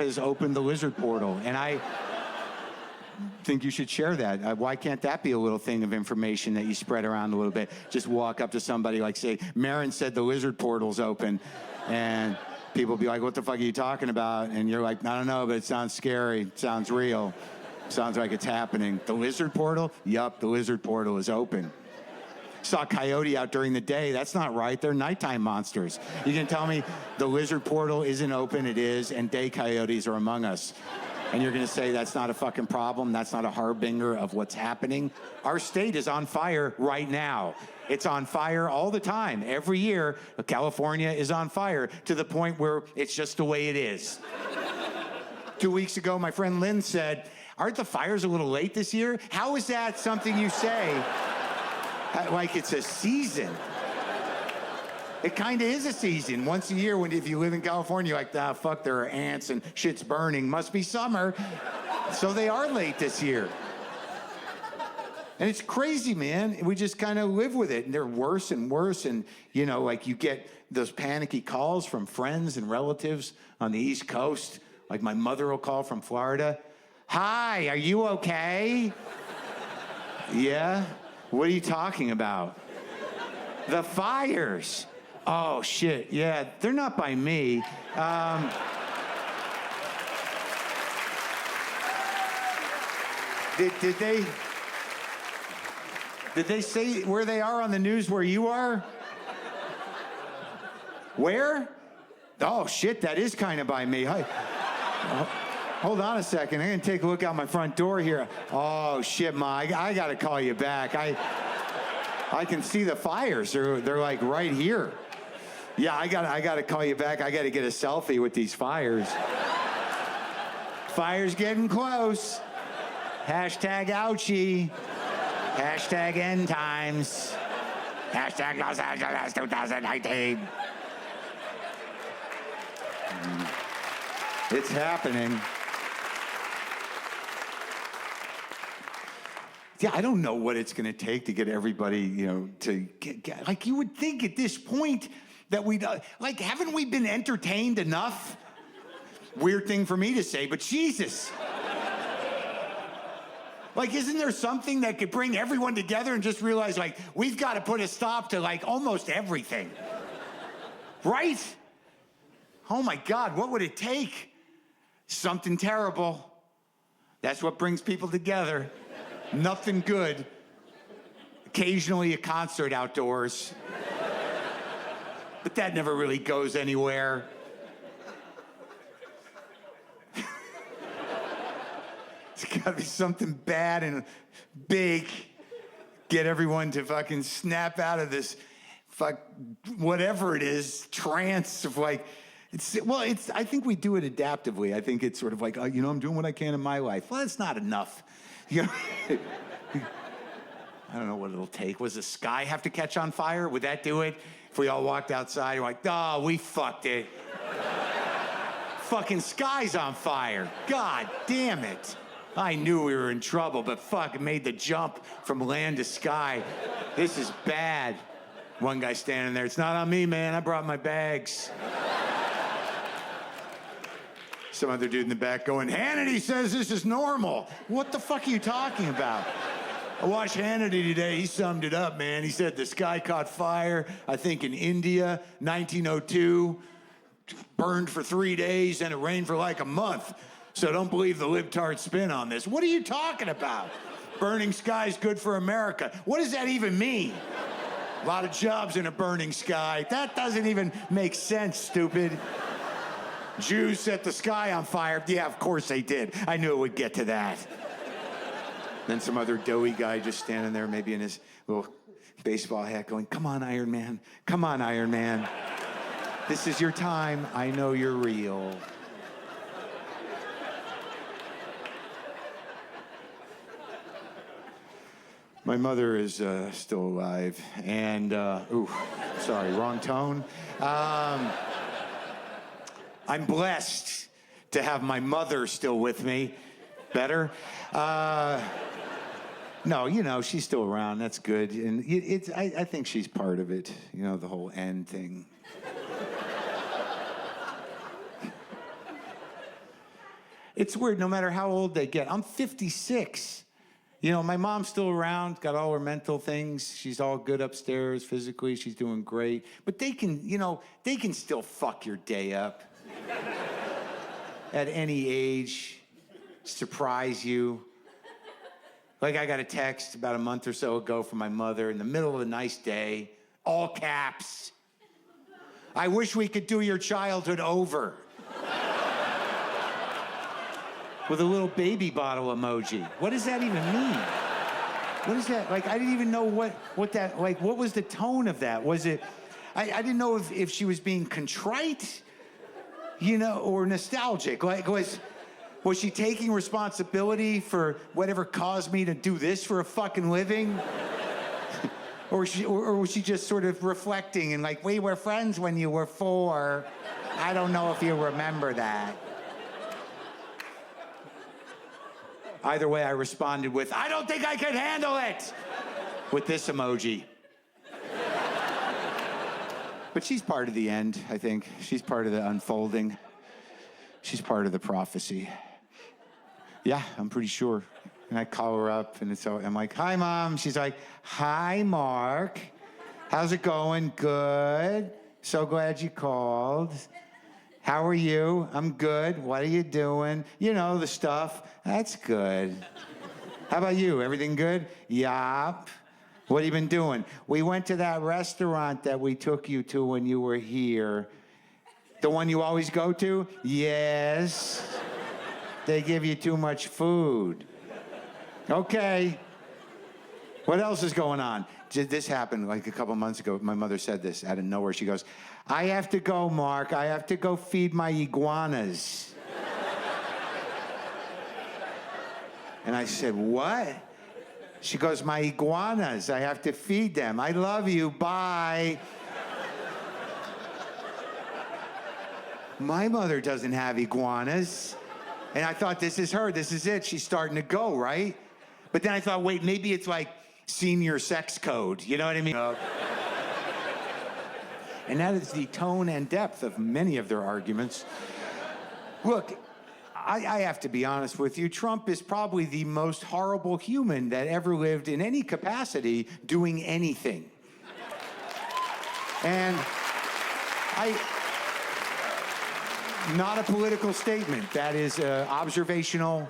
has opened the lizard portal, and I think you should share that. Why can't that be a little thing of information that you spread around a little bit? Just walk up to somebody like, say, Maron said the lizard portal's open, and people be like, what the fuck are you talking about? And you're like, I don't know, but it sounds scary. It sounds real. It sounds like it's happening. The lizard portal? Yup, the lizard portal is open. Saw a coyote out during the day. That's not right. They're nighttime monsters. You can tell me the lizard portal isn't open? It is, and day coyotes are among us. And you're going to say that's not a fucking problem? That's not a harbinger of what's happening? Our state is on fire right now. It's on fire all the time. Every year, California is on fire to the point where it's just the way it is. 2 weeks ago, my friend Lynn said, aren't the fires a little late this year? How is that something you say like it's a season? It kind of is a season. Once a year, if you live in California, you're like, ah, fuck, there are ants and shit's burning. Must be summer. So they are late this year. And it's crazy, man. We just kind of live with it. And they're worse and worse. And, you know, like you get those panicky calls from friends and relatives on the East Coast. Like my mother will call from Florida. Hi, are you okay? Yeah? What are you talking about? The fires. Oh, shit, yeah, they're not by me. Did they say where they are on the news where you are? Where? Oh, shit, that is kind of by me. Hold on a second. I'm going to take a look out my front door here. Oh, shit, Ma, I got to call you back. I can see the fires. They're like right here. Yeah, I got to call you back. I got to get a selfie with these fires. Fire's getting close. Hashtag ouchie. Hashtag end times. Hashtag Los Angeles 2019. It's happening. Yeah, I don't know what it's going to take to get everybody, you know, to get, like, you would think at this point that we'd, like, haven't we been entertained enough? Weird thing for me to say, but Jesus. Like, isn't there something that could bring everyone together and just realize, like, we've got to put a stop to, like, almost everything? Right? Oh, my God, what would it take? Something terrible. That's what brings people together. Nothing good. Occasionally a concert outdoors. But that never really goes anywhere. It's gotta be something bad and big. Get everyone to fucking snap out of this whatever it is, trance of like, I think we do it adaptively. I think it's sort of like, you know, I'm doing what I can in my life. Well, that's not enough. You know, I don't know what it'll take. Was the sky have to catch on fire? Would that do it? If we all walked outside and like, oh, we fucked it. Fucking sky's on fire. God damn it. I knew we were in trouble, but fuck, it made the jump from land to sky. This is bad. One guy standing there, it's not on me, man. I brought my bags. Some other dude in the back going, Hannity says this is normal. What the fuck are you talking about? I watched Hannity today. He summed it up, man. He said the sky caught fire, I think in India, 1902, burned for 3 days, and it rained for like a month. So don't believe the libtard spin on this. What are you talking about? Burning sky's good for America. What does that even mean? A lot of jobs in a burning sky. That doesn't even make sense, stupid. Jews set the sky on fire. Yeah, of course they did. I knew it would get to that. Then some other doughy guy just standing there, maybe in his little baseball hat going, come on, Iron Man. Come on, Iron Man. This is your time. I know you're real. My mother is still alive, and, sorry, wrong tone. I'm blessed to have my mother still with me. Better? No, you know, she's still around. That's good. And I think she's part of it, you know, the whole end thing. It's weird, no matter how old they get. I'm 56. You know, my mom's still around, got all her mental things. She's all good upstairs physically. She's doing great. But they can, you know, they can still fuck your day up at any age, surprise you. Like I got a text about a month or so ago from my mother in the middle of a nice day, all caps. I wish we could do your childhood over. With a little baby bottle emoji. What does that even mean? What is that? Like, I didn't even know what that, like, what was the tone of that? Was it, I didn't know if she was being contrite, you know, or nostalgic. Like, was she taking responsibility for whatever caused me to do this for a fucking living? or was she just sort of reflecting and like, we were friends when you were 4. I don't know if you remember that. Either way, I responded with, I don't think I can handle it, with this emoji. But she's part of the end, I think. She's part of the unfolding. She's part of the prophecy. Yeah, I'm pretty sure. And I call her up, and I'm like, hi, Mom. She's like, hi, Mark. How's it going? Good. So glad you called. How are you? I'm good. What are you doing? You know, the stuff. That's good. How about you? Everything good? Yup. What have you been doing? We went to that restaurant that we took you to when you were here. The one you always go to? Yes. They give you too much food. Okay. What else is going on? This happened like a couple months ago. My mother said this out of nowhere. She goes, I have to go, Mark. I have to go feed my iguanas. And I said, what? She goes, my iguanas. I have to feed them. I love you. Bye. My mother doesn't have iguanas. And I thought, this is her. This is it. She's starting to go, right? But then I thought, wait, maybe it's like senior sex code. You know what I mean? And that is the tone and depth of many of their arguments. Look, I have to be honest with you. Trump is probably the most horrible human that ever lived in any capacity doing anything. And not a political statement. That is observational,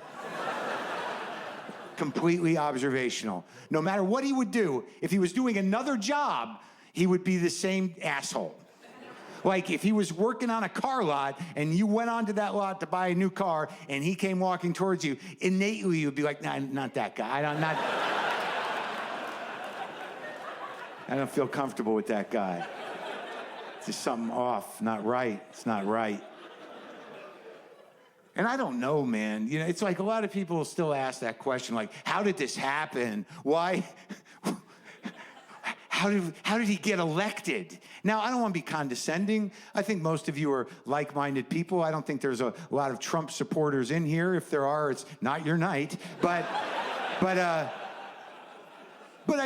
completely observational. No matter what he would do, if he was doing another job, he would be the same asshole. Like if he was working on a car lot and you went onto that lot to buy a new car and he came walking towards you, innately you'd be like, nah, not that guy. I don't feel comfortable with that guy. There's something off, not right. It's not right. And I don't know, man. You know, it's like a lot of people still ask that question, like, how did this happen? Why? How did he get elected? Now, I don't want to be condescending. I think most of you are like-minded people. I don't think there's a lot of Trump supporters in here. If there are, it's not your night. But I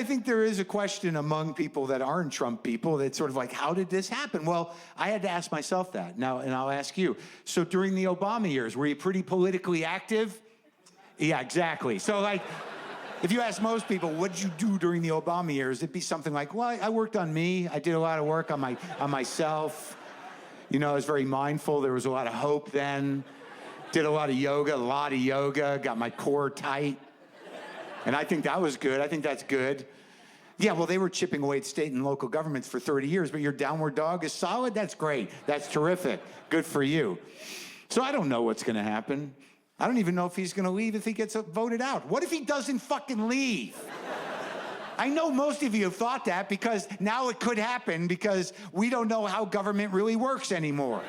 think there is a question among people that aren't Trump people that's sort of like, how did this happen? Well, I had to ask myself that. Now, and I'll ask you. So during the Obama years, were you pretty politically active? Yeah, exactly. So like, if you ask most people, what did you do during the Obama years? It'd be something like, well, I worked on me. I did a lot of work on myself. You know, I was very mindful. There was a lot of hope then. Did a lot of yoga, got my core tight. And I think that was good. I think that's good. Yeah, well, they were chipping away at state and local governments for 30 years, but your downward dog is solid? That's great. That's terrific. Good for you. So I don't know what's going to happen. I don't even know if he's going to leave if he gets voted out. What if he doesn't fucking leave? I know most of you have thought that because now it could happen because we don't know how government really works anymore.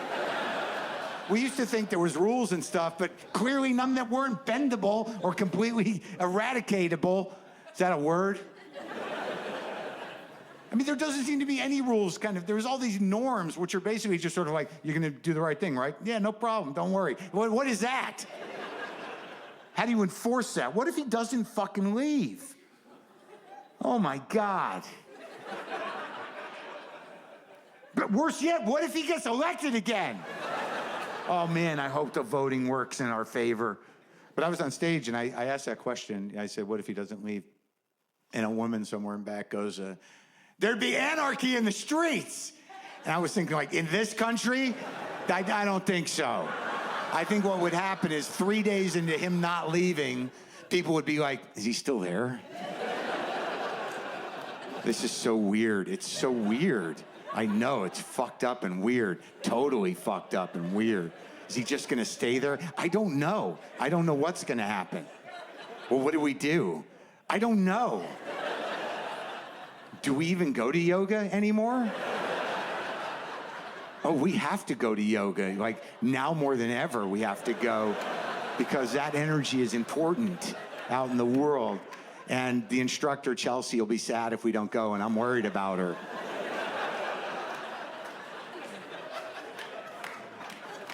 We used to think there was rules and stuff, but clearly none that weren't bendable or completely eradicatable. Is that a word? I mean, there doesn't seem to be any rules, kind of. There's all these norms, which are basically just sort of like, you're going to do the right thing, right? Yeah, no problem. Don't worry. What is that? How do you enforce that? What if he doesn't fucking leave? Oh, my God. But worse yet, what if he gets elected again? Oh man, I hope the voting works in our favor. But I was on stage and I asked that question. I said, what if he doesn't leave? And a woman somewhere in back goes, there'd be anarchy in the streets. And I was thinking, like, in this country? I don't think so. I think what would happen is 3 days into him not leaving, people would be like, is he still there? This is so weird. It's so weird. I know, it's fucked up and weird. Totally fucked up and weird. Is he just gonna stay there? I don't know. I don't know what's gonna happen. Well, what do we do? I don't know. Do we even go to yoga anymore? Oh, we have to go to yoga. Like, now more than ever, we have to go because that energy is important out in the world. And the instructor, Chelsea, will be sad if we don't go, and I'm worried about her.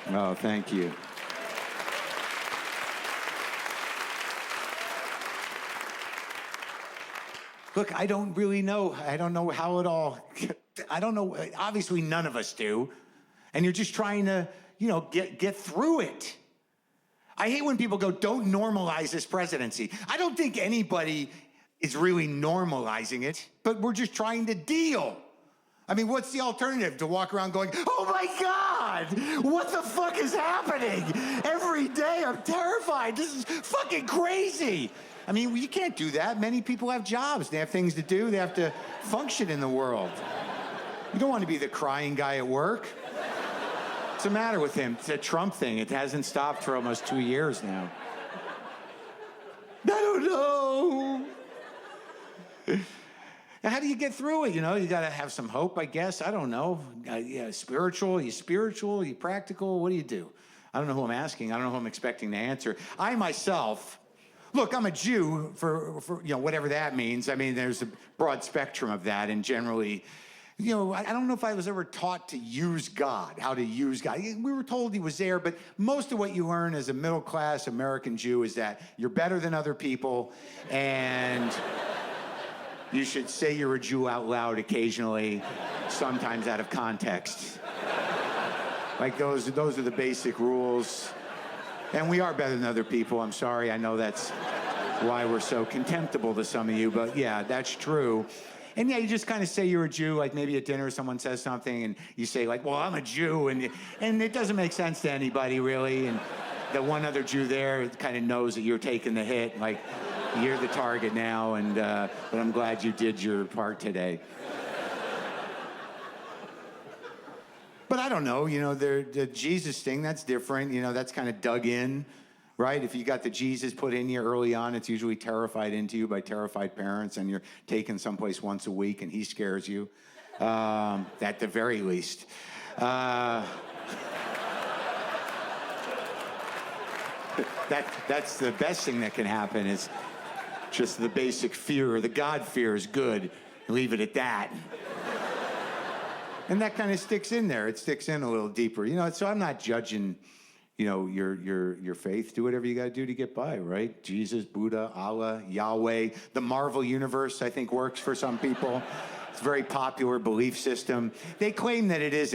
Oh, thank you. Look, I don't really know. I don't know how it all, I don't know. Obviously, none of us do. And you're just trying to, get through it. I hate when people go, don't normalize this presidency. I don't think anybody is really normalizing it, but we're just trying to deal. I mean, what's the alternative? To walk around going, oh my God, what the fuck is happening? Every day I'm terrified. This is fucking crazy. I mean, you can't do that. Many people have jobs. They have things to do. They have to function in the world. You don't want to be the crying guy at work. What's the matter with him? It's a Trump thing. It hasn't stopped for almost 2 years now. I don't know. How do you get through it? You got to have some hope, I guess. I don't know. Spiritual? Are you spiritual? Are you practical? What do you do? I don't know who I'm asking. I don't know who I'm expecting to answer. I myself, look, I'm a Jew for whatever that means. I mean, there's a broad spectrum of that, and generally, I don't know if I was ever taught to use God, how to use God. We were told he was there, but most of what you learn as a middle-class American Jew is that you're better than other people, and you should say you're a Jew out loud occasionally, sometimes out of context. Like those are the basic rules. And we are better than other people. I'm sorry. I know that's why we're so contemptible to some of you, but yeah, that's true. And yeah, you just kind of say you're a Jew, like maybe at dinner someone says something and you say like, well, I'm a Jew, and it doesn't make sense to anybody really. And the one other Jew there kind of knows that you're taking the hit, like you're the target now, and but I'm glad you did your part today. But I don't know, the Jesus thing, that's different. That's kind of dug in, right? If you got the Jesus put in you early on, it's usually terrified into you by terrified parents, and you're taken someplace once a week, and he scares you, at the very least. That's the best thing that can happen is just the basic fear, or the God fear is good. Leave it at that. And that kind of sticks in there. It sticks in a little deeper. So I'm not judging, your faith. Do whatever you got to do to get by, right? Jesus, Buddha, Allah, Yahweh. The Marvel universe, I think, works for some people. It's a very popular belief system. They claim that it isn't.